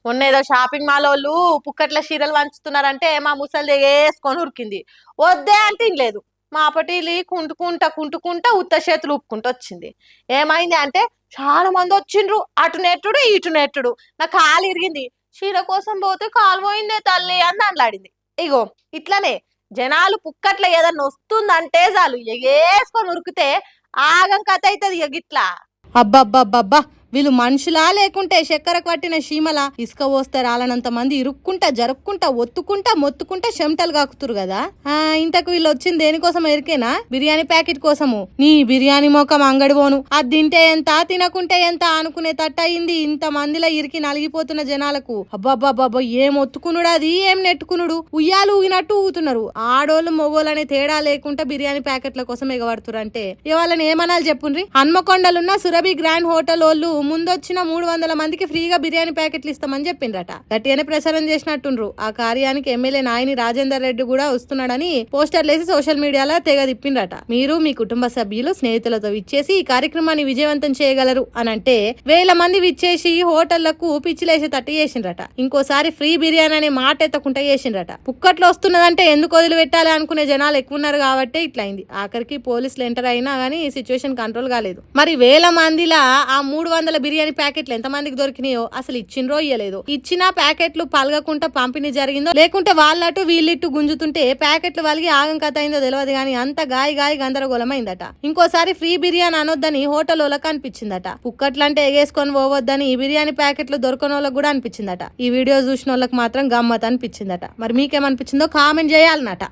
మొన్న ఏదో shopping mall వాళ్ళు పుక్కట్ల చీరలు పంచుతున్నారంటే మా ముసలి వేసుకొని ఉరికింది. వద్దే అంటే లేదు. మా పటీలి కుంటుకుంటా ఉత్త చేతులు ఊపుకుంటూ వచ్చింది. ఏమైంది అంటే చాలా మంది వచ్చిండ్రు, అటు నెట్టుడు ఇటు నెట్టుడు, నా కాలు ఇరిగింది. చీర కోసం పోతే కాలు పోయిందే తల్లి అని దాంట్లాడింది. ఇగో ఇట్లనే జనాలు పుక్కట్ల ఏదన్నా వస్తుందంటే చాలు ఎగేసుకొని ఉరికితే ఆగం కథ అవుతుంది. ఇక గిట్లా అబ్బబ్బబ్బబ్బా, వీళ్ళు మనుషులా లేకుంటే చక్కెర పట్టిన చీమల? ఇసుక పోస్తే రాలనంత మంది ఇరుక్కుంటా జరుక్కుంటా ఒత్తుకుంటా మొత్తుకుంటా చెమటలు కాకుతురు కదా. ఇంతకు వీళ్ళు వచ్చింది దేనికోసం ఎరికేనా? బిర్యానీ ప్యాకెట్ కోసము. నీ బిర్యానీ మొఖం అంగడి పోను. అది తింటే ఎంత తినకుంటే ఎంత అనుకునే తట్టయింది ఇంత మందిలో ఇరికి నలిగిపోతున్న జనాలకు. అబ్బబ్బబ్బబ్బా, ఏం ఒత్తుకునుడు అది, ఏం నెట్టుకునుడు. ఉయ్యాలు ఊగినట్టు ఊగుతున్నారు. ఆడోళ్ళు మొగోళ్ళనే తేడా లేకుండా బిర్యానీ ప్యాకెట్ల కోసం ఎగబడుతురు అంటే ఇవాళని ఏమనాలి చెప్పుండ్రి. హన్మకొండలున్న సురభి గ్రాండ్ హోటల్ వాళ్ళు ముందొచ్చిన 300 మందికి ఫ్రీగా బిర్యానీ ప్యాకెట్లు ఇస్తామని చెప్పిండ్రట. గట్టిగానే ప్రసారం చేసినట్టుండ్రు. ఆ కార్యానికి ఎమ్మెల్యే నాయని రాజేందర్ రెడ్డి కూడా వస్తున్నాడని పోస్టర్లేసి సోషల్ మీడియాలో తెగ తిప్పిండ్రట. మీరు మీ కుటుంబ సభ్యులు స్నేహితులతో విచ్చేసి ఈ కార్యక్రమాన్ని విజయవంతం చేయగలరు అని అంటే 1000 మంది విచ్చేసి హోటళ్లకు పిచ్చిలేసి తట్టి చేసిండ్రట. ఇంకోసారి ఫ్రీ బిర్యానీ అనే మాట ఎత్తకుండా చేసిండ్రట. పుక్కట్లో వస్తున్నదంటే ఎందుకు వదిలిపెట్టాలి అనుకునే జనాలు ఎక్కువ ఉన్నారు కాబట్టి ఇట్లయింది. ఆఖరికి పోలీసులు ఎంటర్ అయినా గానీ ఈ సిచ్యువేషన్ కంట్రోల్ కాలేదు. మరి 1000 మందిలా ఆ 300 బిర్యానీ ప్యాకెట్లు ఎంత మందికి దొరికినాయో, అసలు ఇచ్చిండ్రో ఇయ్యలేదు. ఇచ్చిన ప్యాకెట్లు పలగకుండా పంపిణీ జరిగిందో లేకుంటే వాళ్ళటు వీళ్ళిట్టు గుంజుతుంటే ప్యాకెట్లు వలిగి ఆగం కథ అయిందో తెలియదు గానీ అంత గాయ గందరగోళమైందట. ఇంకోసారి ఫ్రీ బిర్యానీ అనొద్దని హోటల్ వాళ్ళకి అనిపించిందట. పుక్కట్లంటే ఎగేసుకొని పోవద్దని బిర్యానీ ప్యాకెట్లు దొరకని వాళ్ళకి కూడా అనిపించిందట. ఈ వీడియో చూసిన వాళ్ళకి మాత్రం గమ్మత్ అనిపించిందట. మరి మీకేమనిపించిందో కామెంట్ చేయాలన్నట.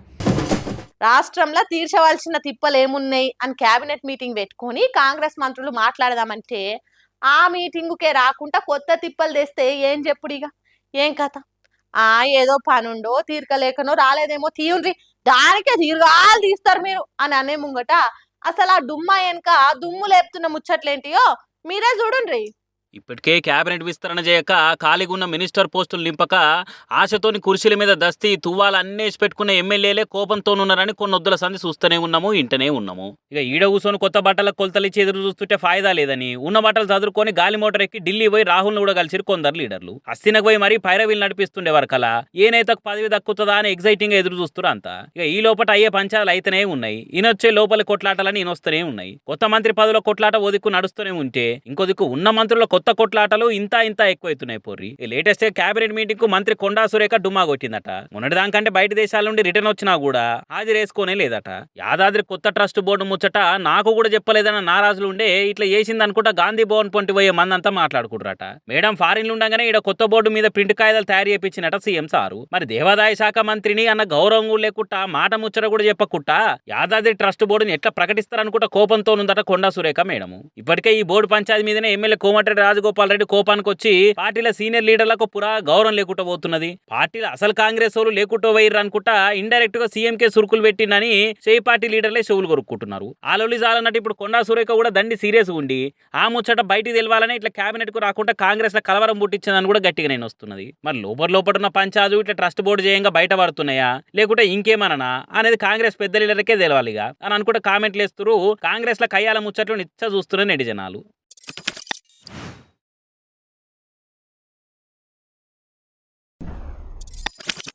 రాష్ట్రంలో తీర్చవలసిన తిప్పలు ఏమున్నాయి అని కేబినెట్ మీటింగ్ పెట్టుకొని కాంగ్రెస్ మంత్రులు మాట్లాడదామంటే ఆ మీటింగుకే రాకుండా కొత్త తిప్పలు తెస్తే ఏం చెప్పుడిగా, ఏం కథ? ఏదో పనుండో తీర్కలేకనో రాలేదేమో తీయుండ్రి, దానికే దీర్ఘాలు తీస్తారు మీరు అని అనే ముంగట అసలు ఆ డుమ్మా వెనక దుమ్ము లేపుతున్న ముచ్చట్లేంటియో మీరే చూడుండ్రి. ఇప్పటికే కేబినెట్ విస్తరణ చేయక ఖాళీగా ఉన్న మినిస్టర్ పోస్టులు నింపక ఆశతోని కుర్చీల మీద దస్తి తువ్వాలు అన్నేసి పెట్టుకున్న ఎమ్మెల్యేలే కోపంతోనున్నారని కొన్ని వద్దుల సంది చూస్తూనే ఉన్నాము, ఇంటనే ఉన్నాము. ఇక ఈడ కూర్చొని కొత్త బట్టల కొలతలిచ్చి ఎదురు చూస్తుంటే ఫాయిదా లేదని ఉన్న బట్టలు చదువుకొని గాలి మోటార్ ఎక్కి ఢిల్లీ పోయి రాహుల్ని కూడా కలిసి కొందరు లీడర్లు హస్తినకు పోయి మరీ పైరవీలు నడిపిస్తుండే వరకలా ఏ నేతకు పదవి దక్కుతుందా అని ఎగ్జైటింగ్ గా ఎదురు చూస్తున్నారు అంతా. ఇక ఈ లోపల అయ్యే పంచాలు అయితేనే ఉన్నాయి, ఈయనొచ్చే లోపలి కొట్లాటలని ఈయనొస్తూనే ఉన్నాయి. కొత్త మంత్రి పదవిలో కొట్లాట ఓ దిక్కు నడుస్తూనే ఉంటే ఇంకో దిక్కు ఉన్న మంత్రుల కొత్త కొట్లాటలు ఇంత ఎక్కువైతున్నాయి. పోర్రి ఈ లేటెస్ట్ కేబినెట్ మీటింగ్ కు మంత్రి కొండా సురేఖ డుమ్మా కొట్టిందట. మొన్నటి దానికంటే బయట దేశాల నుండి రిటర్న్ వచ్చినా కూడా హాజరేసుకోనే లేదట. యాదాద్రి కొత్త ట్రస్ట్ బోర్డు ముచ్చట నాకు కూడా చెప్పలేదన్న నారాజులు ఉండే ఇట్లా చేసింది అనుకుంటా గాంధీ భవన్ పొంటి పోయే మందంతా మాట్లాడుకుంటారట. మేడం ఫారిన్లు ఉండగానే ఇక్కడ కొత్త బోర్డు మీద ప్రింట్ కాయిదాలు తయారు చేయించినట సీఎం సారు. మరి దేవాదాయ శాఖ మంత్రిని అన్న గౌరవం కూడా లేకుండా మాట ముచ్చట కూడా చెప్పకుండా యాదాద్రి ట్రస్ట్ బోర్డుని ఎట్లా ప్రకటిస్తారనుకుంటా కోపంతో ఉందట కొండా సురేఖ మేడం. ఇప్పటికే ఈ బోర్డు పంచాయతీ మీదనే ఎమ్మెల్యే కోమటిరెడ్డి రాజగోపాల్ రెడ్డి కోపానికి వచ్చి పార్టీల సీనియర్ లీడర్లకు పురా గౌరవం లేకుండా పోతున్నది. పార్టీల అసలు కాంగ్రెస్ వాళ్ళు లేకుండా పోయిర్రు అనుకుంటా ఇండైరెక్ట్ గా సీఎంకే సురుకులు పెట్టిందని చేయి పార్టీ లీడర్లే చెవులు కొరుక్కుంటున్నారు. ఆలోలి జాలన్నట్టు ఇప్పుడు కొండా సురేఖ కూడా దండి సీరియస్ ఉండి ఆ ముచ్చట బయటికి తెలవాలని ఇట్లా కేబినెట్ కు రాకుండా కాంగ్రెస్ లో కలవరం పుట్టించిందని కూడా గట్టిగా నేను వస్తున్నది. మరి లోపల పంచాయతీ ఇట్లా ట్రస్ట్ బోర్డు చేయంగా బయట పడుతున్నాయా లేకుంటే ఇంకేమన్నా అనేది కాంగ్రెస్ పెద్ద లీడర్కే తెలవాలిగా అని అనుకుంటే కామెంట్లు వేస్తున్నారు. కాంగ్రెస్ లో కయ్యాల ముచ్చట్లు నిచ్చ చూస్తున్న నెటిజనాలు.